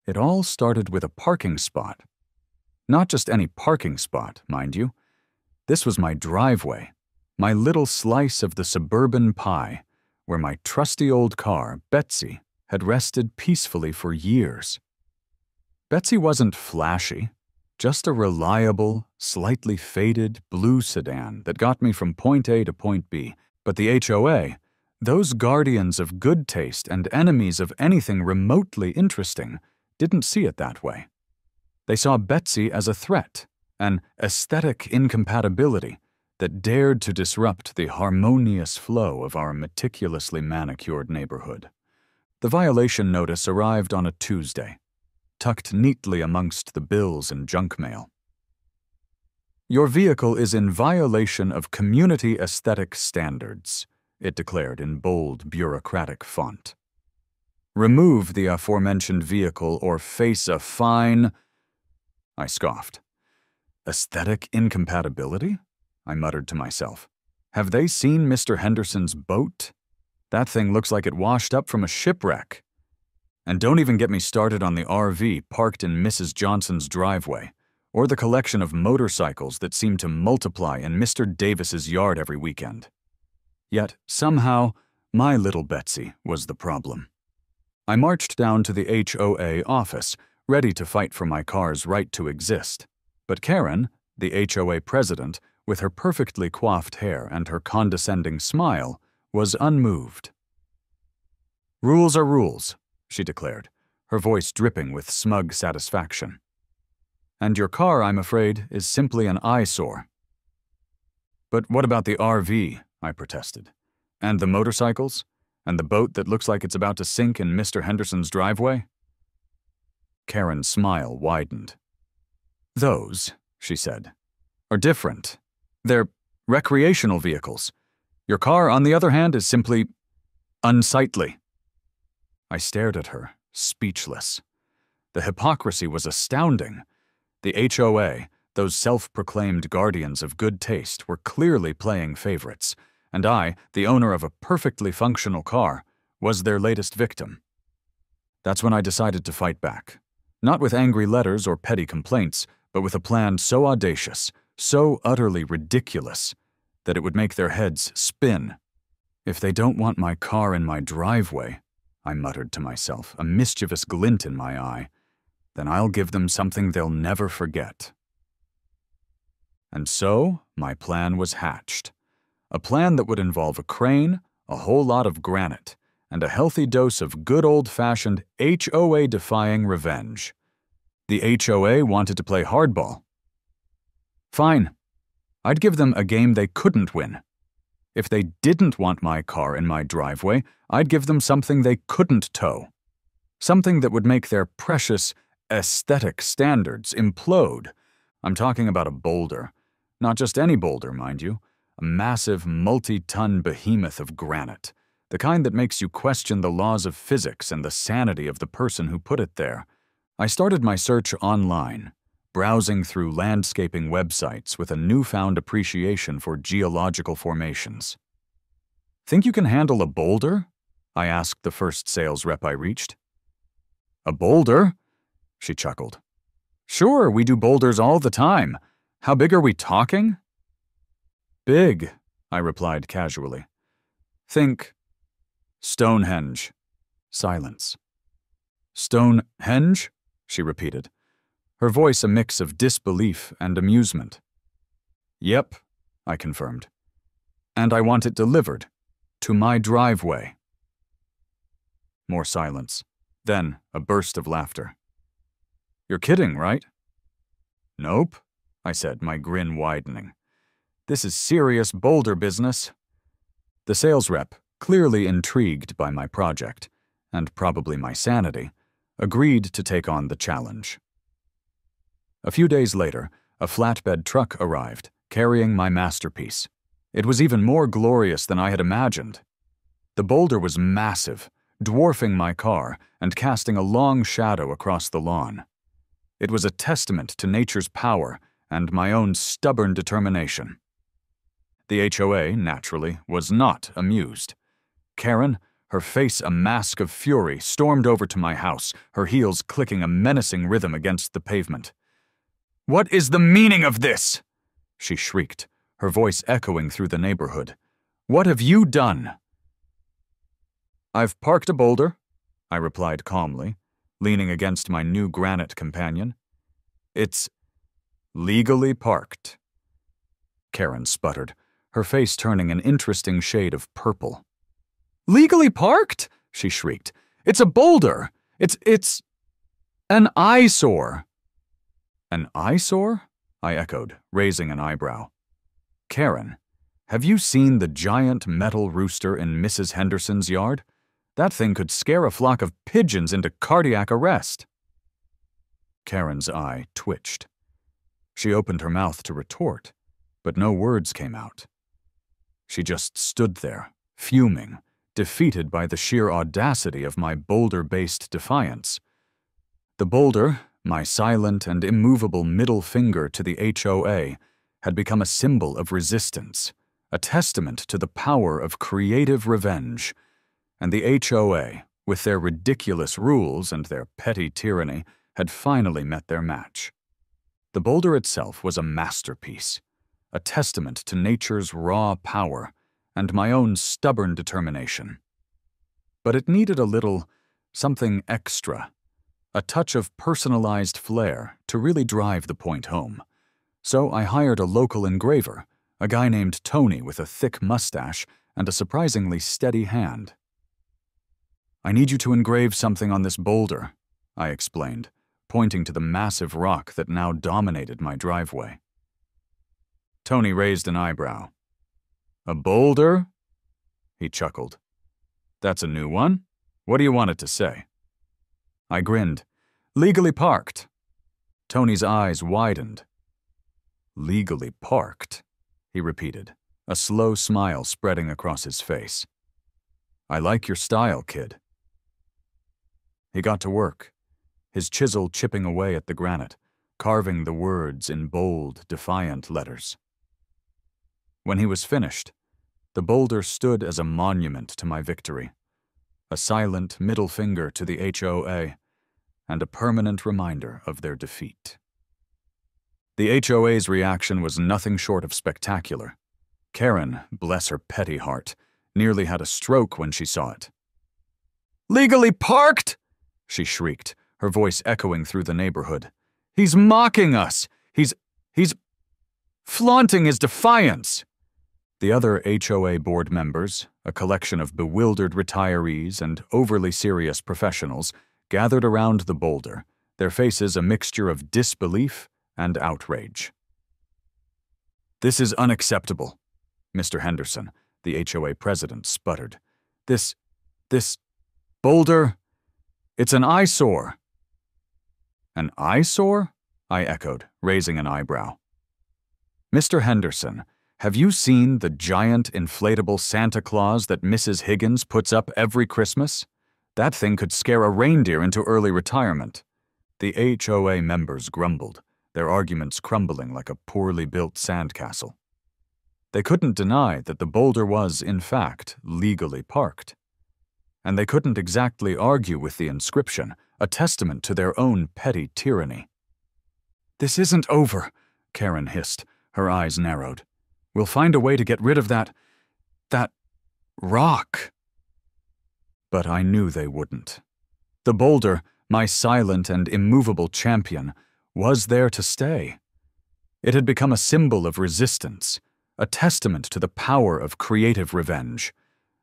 It all started with a parking spot. Not just any parking spot, mind you. This was my driveway, my little slice of the suburban pie, where my trusty old car, Betsy, had rested peacefully for years. Betsy wasn't flashy, just a reliable, slightly faded blue sedan that got me from point A to point B. But the HOA, those guardians of good taste and enemies of anything remotely interesting, didn't see it that way. They saw Betsy as a threat, an aesthetic incompatibility that dared to disrupt the harmonious flow of our meticulously manicured neighborhood. The violation notice arrived on a Tuesday, tucked neatly amongst the bills and junk mail. "Your vehicle is in violation of community aesthetic standards," it declared in bold, bureaucratic font. "Remove the aforementioned vehicle or face a fine." I scoffed. "Aesthetic incompatibility?" I muttered to myself. "Have they seen Mr. Henderson's boat? That thing looks like it washed up from a shipwreck. And don't even get me started on the RV parked in Mrs. Johnson's driveway, or the collection of motorcycles that seem to multiply in Mr. Davis's yard every weekend." Yet, somehow, my little Betsy was the problem. I marched down to the HOA office, ready to fight for my car's right to exist. But Karen, the HOA president, with her perfectly coiffed hair and her condescending smile, was unmoved. "Rules are rules," she declared, her voice dripping with smug satisfaction. "And your car, I'm afraid, is simply an eyesore." "But what about the RV?" I protested. "And the motorcycles? And the boat that looks like it's about to sink in Mr. Henderson's driveway?" Karen's smile widened. "Those," she said, "are different. They're recreational vehicles. Your car, on the other hand, is simply unsightly." I stared at her, speechless. The hypocrisy was astounding. The HOA, those self-proclaimed guardians of good taste, were clearly playing favorites, and I, the owner of a perfectly functional car, was their latest victim. That's when I decided to fight back. Not with angry letters or petty complaints, but with a plan so audacious, so utterly ridiculous, that it would make their heads spin. "If they don't want my car in my driveway," I muttered to myself, a mischievous glint in my eye, "then I'll give them something they'll never forget." And so, my plan was hatched. A plan that would involve a crane, a whole lot of granite, and a healthy dose of good old-fashioned HOA-defying revenge. The HOA wanted to play hardball. Fine. I'd give them a game they couldn't win. If they didn't want my car in my driveway, I'd give them something they couldn't tow. Something that would make their precious aesthetic standards implode. I'm talking about a boulder. Not just any boulder, mind you. A massive, multi-ton behemoth of granite. The kind that makes you question the laws of physics and the sanity of the person who put it there. I started my search online, browsing through landscaping websites with a newfound appreciation for geological formations. "Think you can handle a boulder?" I asked the first sales rep I reached. "A boulder?" she chuckled. "Sure, we do boulders all the time. How big are we talking?" "Big," I replied casually. "Think Stonehenge." Silence. "Stonehenge?" she repeated, her voice a mix of disbelief and amusement. "Yep," I confirmed. "And I want it delivered to my driveway." More silence, then a burst of laughter. "You're kidding, right?" "Nope," I said, my grin widening. "This is serious boulder business." The sales rep, clearly intrigued by my project, and probably my sanity, agreed to take on the challenge. A few days later, a flatbed truck arrived, carrying my masterpiece. It was even more glorious than I had imagined. The boulder was massive, dwarfing my car and casting a long shadow across the lawn. It was a testament to nature's power and my own stubborn determination. The HOA, naturally, was not amused. Karen, Her face a mask of fury, stormed over to my house, her heels clicking a menacing rhythm against the pavement. "What is the meaning of this?" she shrieked, her voice echoing through the neighborhood. "What have you done?" "I've parked a Boulder," I replied calmly, leaning against my new granite companion. "It's legally parked." Karen sputtered, her face turning an interesting shade of purple. "Legally parked?" she shrieked. "It's a Boulder! It's an eyesore!" "An eyesore?" I echoed, raising an eyebrow. "Karen, have you seen the giant metal rooster in Mrs. Henderson's yard? That thing could scare a flock of pigeons into cardiac arrest." Karen's eye twitched. She opened her mouth to retort, but no words came out. She just stood there, fuming, defeated by the sheer audacity of my Boulder-based defiance. The Boulder, my silent and immovable middle finger to the HOA, had become a symbol of resistance, a testament to the power of creative revenge. And the HOA, with their ridiculous rules and their petty tyranny, had finally met their match. The Boulder itself was a masterpiece, a testament to nature's raw power and my own stubborn determination. But it needed a little something extra, a touch of personalized flair to really drive the point home. So I hired a local engraver, a guy named Tony with a thick mustache and a surprisingly steady hand. "I need you to engrave something on this Boulder," I explained, pointing to the massive rock that now dominated my driveway. Tony raised an eyebrow. "A Boulder?" He chuckled. "That's a new one. What do you want it to say?" I grinned. "Legally parked." Tony's eyes widened. "Legally parked," he repeated, a slow smile spreading across his face. "I like your style, kid." He got to work, his chisel chipping away at the granite, carving the words in bold, defiant letters. When he was finished, the Boulder stood as a monument to my victory, a silent middle finger to the HOA, and a permanent reminder of their defeat. The HOA's reaction was nothing short of spectacular. Karen, bless her petty heart, nearly had a stroke when she saw it. "Legally parked?" she shrieked, her voice echoing through the neighborhood. "He's mocking us! He's flaunting his defiance!" The other HOA board members, a collection of bewildered retirees and overly serious professionals, gathered around the Boulder, their faces a mixture of disbelief and outrage. "This is unacceptable," Mr. Henderson, the HOA president, sputtered. This Boulder, it's an eyesore." "An eyesore?" I echoed, raising an eyebrow. "Mr. Henderson, have you seen the giant inflatable Santa Claus that Mrs. Higgins puts up every Christmas? That thing could scare a reindeer into early retirement." The HOA members grumbled, their arguments crumbling like a poorly built sandcastle. They couldn't deny that the Boulder was, in fact, legally parked. And they couldn't exactly argue with the inscription, a testament to their own petty tyranny. "This isn't over," Karen hissed, her eyes narrowed. "We'll find a way to get rid of that rock." But I knew they wouldn't. The Boulder, my silent and immovable champion, was there to stay. It had become a symbol of resistance, a testament to the power of creative revenge,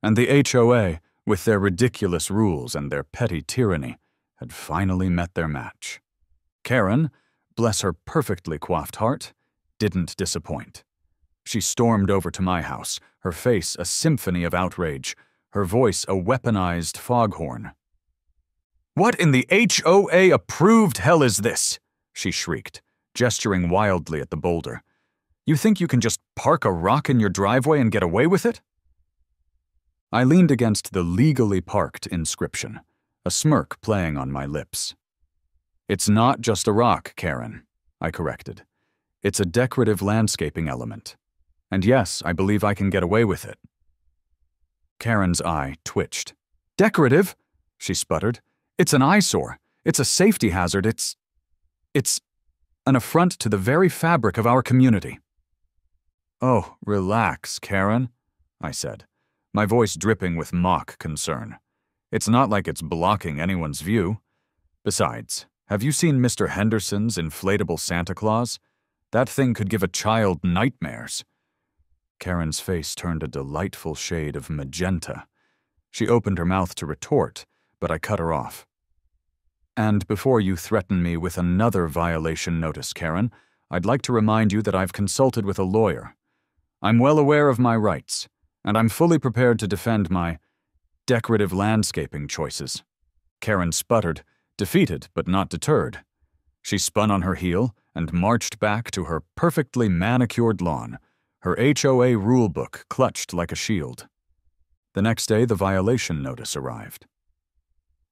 and the HOA, with their ridiculous rules and their petty tyranny, had finally met their match. Karen, bless her perfectly coiffed heart, didn't disappoint. She stormed over to my house, her face a symphony of outrage, her voice a weaponized foghorn. "What in the HOA-approved hell is this?" she shrieked, gesturing wildly at the Boulder. "You think you can just park a rock in your driveway and get away with it?" I leaned against the legally parked inscription, a smirk playing on my lips. "It's not just a rock, Karen," I corrected. "It's a decorative landscaping element. And yes, I believe I can get away with it." Karen's eye twitched. Decorative? She sputtered. It's an eyesore. It's a safety hazard. It's an affront to the very fabric of our community. Oh, relax, Karen, I said, my voice dripping with mock concern. It's not like it's blocking anyone's view. Besides, have you seen Mr. Henderson's inflatable Santa Claus? That thing could give a child nightmares. Karen's face turned a delightful shade of magenta. She opened her mouth to retort, but I cut her off. And before you threaten me with another violation notice, Karen, I'd like to remind you that I've consulted with a lawyer. I'm well aware of my rights, and I'm fully prepared to defend my decorative landscaping choices. Karen sputtered, defeated but not deterred. She spun on her heel and marched back to her perfectly manicured lawn, her HOA rulebook clutched like a shield. The next day, the violation notice arrived.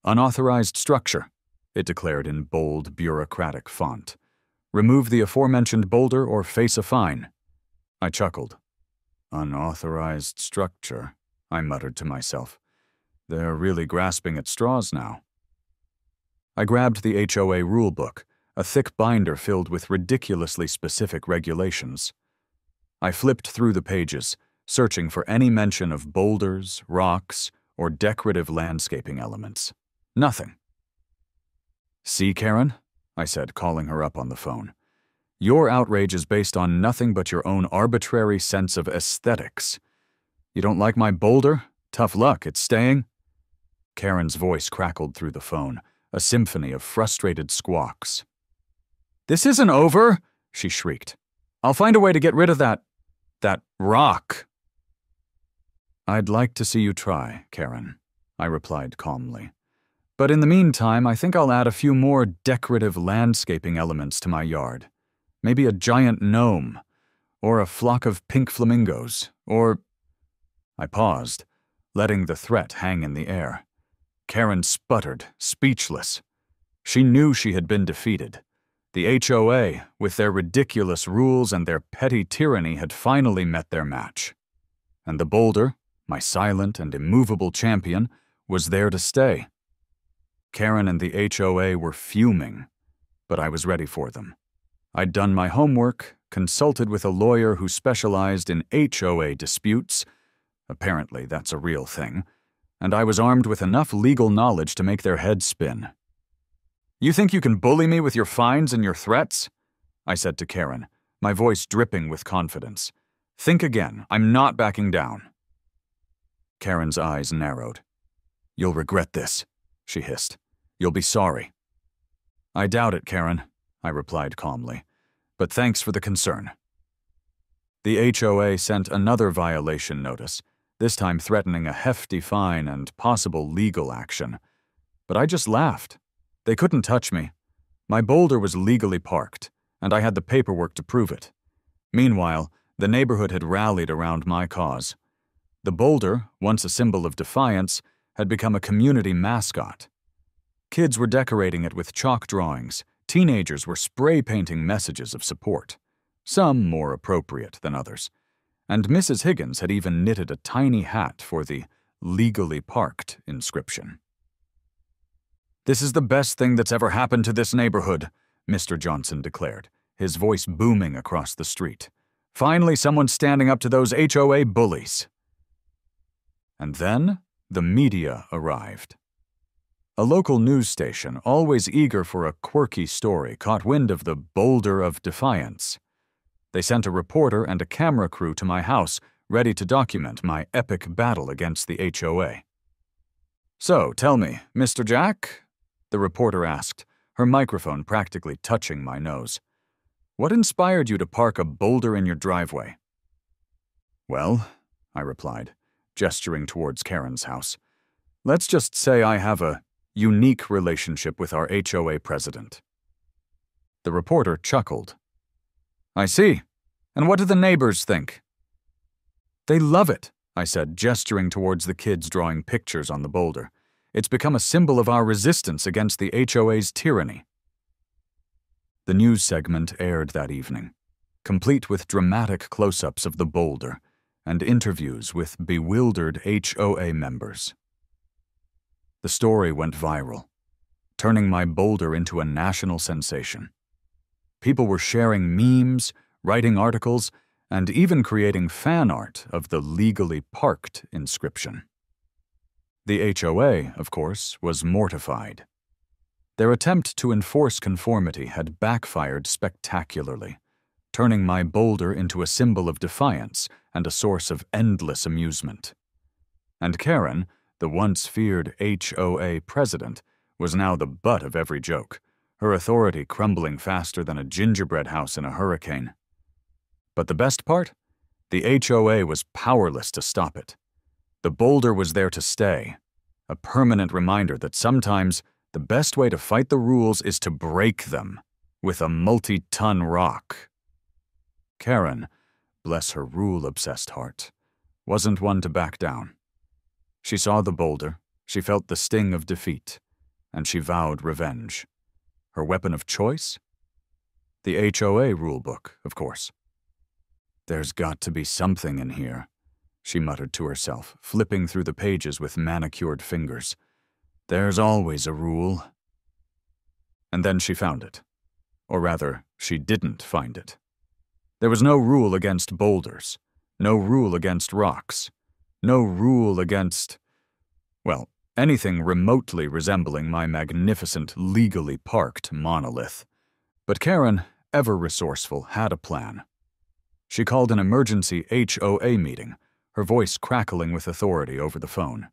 Unauthorized structure, it declared in bold, bureaucratic font. Remove the aforementioned boulder or face a fine. I chuckled. Unauthorized structure, I muttered to myself. They're really grasping at straws now. I grabbed the HOA rulebook, a thick binder filled with ridiculously specific regulations. I flipped through the pages, searching for any mention of boulders, rocks, or decorative landscaping elements. Nothing. See, Karen? I said, calling her up on the phone. Your outrage is based on nothing but your own arbitrary sense of aesthetics. You don't like my boulder? Tough luck, it's staying. Karen's voice crackled through the phone, a symphony of frustrated squawks. This isn't over, she shrieked. I'll find a way to get rid of that rock. I'd like to see you try, Karen, I replied calmly. But in the meantime, I think I'll add a few more decorative landscaping elements to my yard. Maybe a giant gnome, or a flock of pink flamingos, or... I paused, letting the threat hang in the air. Karen sputtered, speechless. She knew she had been defeated. The HOA, with their ridiculous rules and their petty tyranny, had finally met their match. And the boulder, my silent and immovable champion, was there to stay. Karen and the HOA were fuming, but I was ready for them. I'd done my homework, consulted with a lawyer who specialized in HOA disputes, apparently that's a real thing, and I was armed with enough legal knowledge to make their heads spin. You think you can bully me with your fines and your threats? I said to Karen, my voice dripping with confidence. Think again, I'm not backing down. Karen's eyes narrowed. You'll regret this, she hissed. You'll be sorry. I doubt it, Karen, I replied calmly, but thanks for the concern. The HOA sent another violation notice, this time threatening a hefty fine and possible legal action. But I just laughed. They couldn't touch me. My boulder was legally parked, and I had the paperwork to prove it. Meanwhile, the neighborhood had rallied around my cause. The boulder, once a symbol of defiance, had become a community mascot. Kids were decorating it with chalk drawings. Teenagers were spray painting messages of support, some more appropriate than others. And Mrs. Higgins had even knitted a tiny hat for the legally parked inscription. This is the best thing that's ever happened to this neighborhood, Mr. Johnson declared, his voice booming across the street. Finally, someone standing up to those HOA bullies. And then the media arrived. A local news station, always eager for a quirky story, caught wind of the Boulder of Defiance. They sent a reporter and a camera crew to my house, ready to document my epic battle against the HOA. So, tell me, Mr. Jack? The reporter asked, her microphone practically touching my nose. What inspired you to park a boulder in your driveway? Well, I replied, gesturing towards Karen's house, let's just say I have a unique relationship with our HOA president. The reporter chuckled. I see. And what do the neighbors think? They love it, I said, gesturing towards the kids drawing pictures on the boulder. It's become a symbol of our resistance against the HOA's tyranny. The news segment aired that evening, complete with dramatic close-ups of the boulder and interviews with bewildered HOA members. The story went viral, turning my Boulder into a national sensation. People were sharing memes, writing articles, and even creating fan art of the "legally parked" inscription. The HOA, of course, was mortified. Their attempt to enforce conformity had backfired spectacularly, turning my Boulder into a symbol of defiance and a source of endless amusement. And Karen, the once feared HOA president, was now the butt of every joke, her authority crumbling faster than a gingerbread house in a hurricane. But the best part? The HOA was powerless to stop it. The Boulder was there to stay, a permanent reminder that sometimes the best way to fight the rules is to break them with a multi-ton rock. Karen, bless her rule-obsessed heart, wasn't one to back down. She saw the Boulder, she felt the sting of defeat, and she vowed revenge. Her weapon of choice? The HOA rulebook, of course. "There's got to be something in here," she muttered to herself, flipping through the pages with manicured fingers. "There's always a rule." And then she found it. Or rather, she didn't find it. There was no rule against boulders, no rule against rocks, no rule against, well, anything remotely resembling my magnificent, legally parked monolith. But Karen, ever resourceful, had a plan. She called an emergency HOA meeting, her voice crackling with authority over the phone.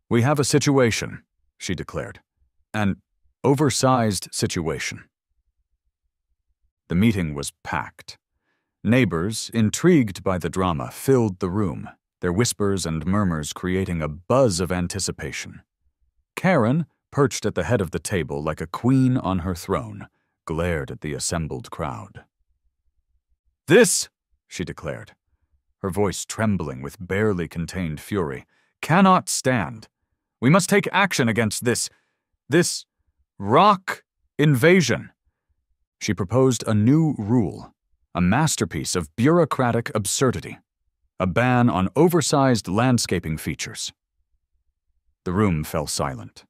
"We have a situation," she declared. "An oversized situation." The meeting was packed. Neighbors, intrigued by the drama, filled the room, their whispers and murmurs creating a buzz of anticipation. Karen, perched at the head of the table like a queen on her throne, glared at the assembled crowd. "This," she declared, her voice trembling with barely contained fury, "cannot stand. We must take action against this rock invasion." She proposed a new rule, a masterpiece of bureaucratic absurdity, a ban on oversized landscaping features. The room fell silent.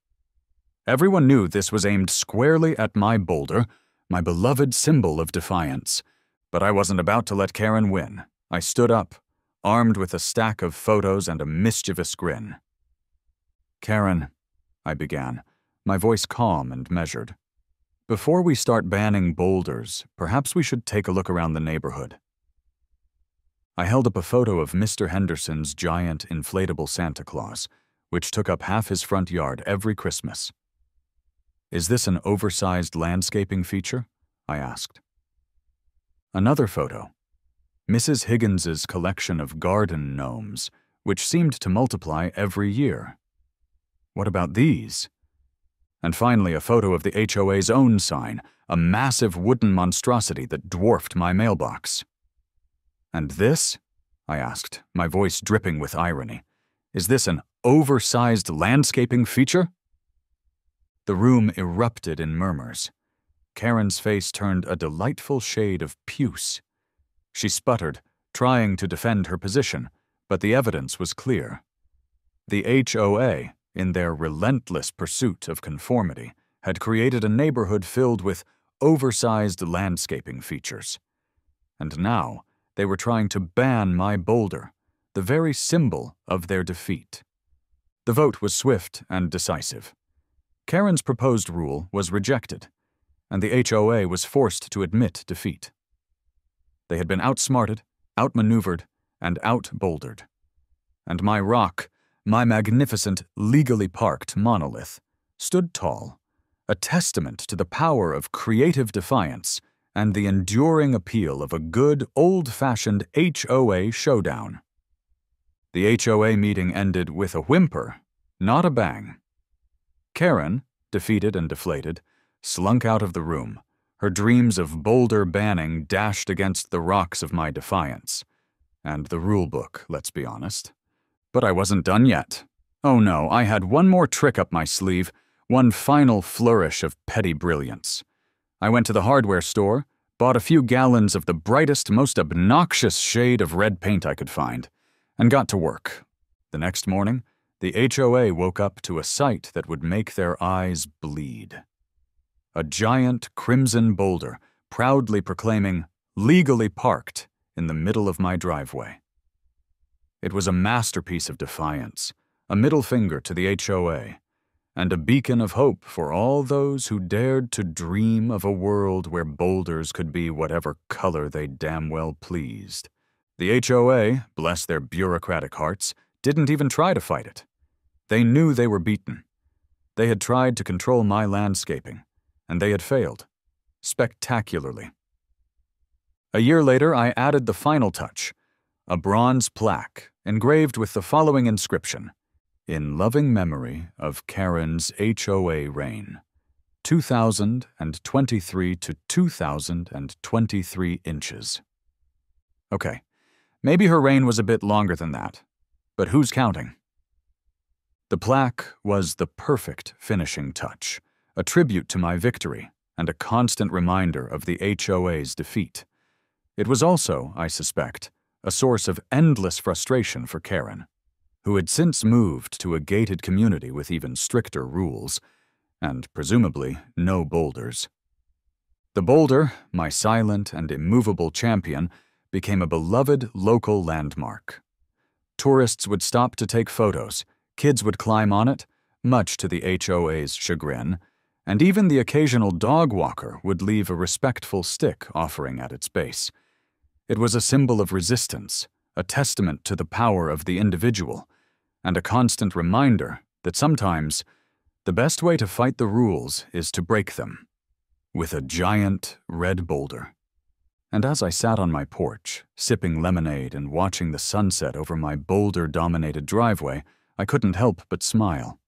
Everyone knew this was aimed squarely at my Boulder, my beloved symbol of defiance. But I wasn't about to let Karen win. I stood up, armed with a stack of photos and a mischievous grin. "Karen," I began, my voice calm and measured, "before we start banning boulders, perhaps we should take a look around the neighborhood." I held up a photo of Mr. Henderson's giant inflatable Santa Claus, which took up half his front yard every Christmas. "Is this an oversized landscaping feature?" I asked. Another photo, Mrs. Higgins's collection of garden gnomes, which seemed to multiply every year. "What about these?" And finally a photo of the HOA's own sign, a massive wooden monstrosity that dwarfed my mailbox. "And this?" I asked, my voice dripping with irony. "Is this an oversized landscaping feature?" The room erupted in murmurs. Karen's face turned a delightful shade of puce. She sputtered, trying to defend her position, but the evidence was clear. The HOA, in their relentless pursuit of conformity, had created a neighborhood filled with oversized landscaping features. And now they were trying to ban my Boulder, the very symbol of their defeat. The vote was swift and decisive. Karen's proposed rule was rejected, and the HOA was forced to admit defeat. They had been outsmarted, outmaneuvered, and out-bouldered. And my rock, my magnificent, legally parked monolith, stood tall, a testament to the power of creative defiance and the enduring appeal of a good, old-fashioned HOA showdown. The HOA meeting ended with a whimper, not a bang. Karen, defeated and deflated, slunk out of the room, her dreams of Boulder banning dashed against the rocks of my defiance. And the rulebook, let's be honest. But I wasn't done yet. Oh no, I had one more trick up my sleeve, one final flourish of petty brilliance. I went to the hardware store, bought a few gallons of the brightest, most obnoxious shade of red paint I could find, and got to work. The next morning, the HOA woke up to a sight that would make their eyes bleed. A giant crimson boulder proudly proclaiming, "Legally parked," in the middle of my driveway. It was a masterpiece of defiance, a middle finger to the HOA, and a beacon of hope for all those who dared to dream of a world where boulders could be whatever color they damn well pleased. The HOA, bless their bureaucratic hearts, didn't even try to fight it. They knew they were beaten. They had tried to control my landscaping, and they had failed, spectacularly. A year later, I added the final touch, a bronze plaque engraved with the following inscription: "In loving memory of Karen's HOA reign, 2023 to 2023 inches." Okay, maybe her reign was a bit longer than that, but who's counting? The plaque was the perfect finishing touch, a tribute to my victory and a constant reminder of the HOA's defeat. It was also, I suspect, a source of endless frustration for Karen, who had since moved to a gated community with even stricter rules, and presumably no boulders. The boulder, my silent and immovable champion, became a beloved local landmark. Tourists would stop to take photos, kids would climb on it, much to the HOA's chagrin, and even the occasional dog walker would leave a respectful stick offering at its base. It was a symbol of resistance, a testament to the power of the individual, and a constant reminder that sometimes the best way to fight the rules is to break them, with a giant red boulder. And as I sat on my porch, sipping lemonade and watching the sunset over my boulder-dominated driveway, I couldn't help but smile.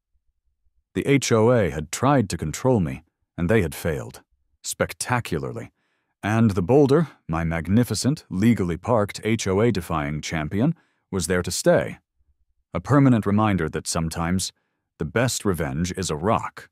The HOA had tried to control me, and they had failed, spectacularly. And the boulder, my magnificent, legally parked HOA-defying champion, was there to stay. A permanent reminder that sometimes the best revenge is a rock.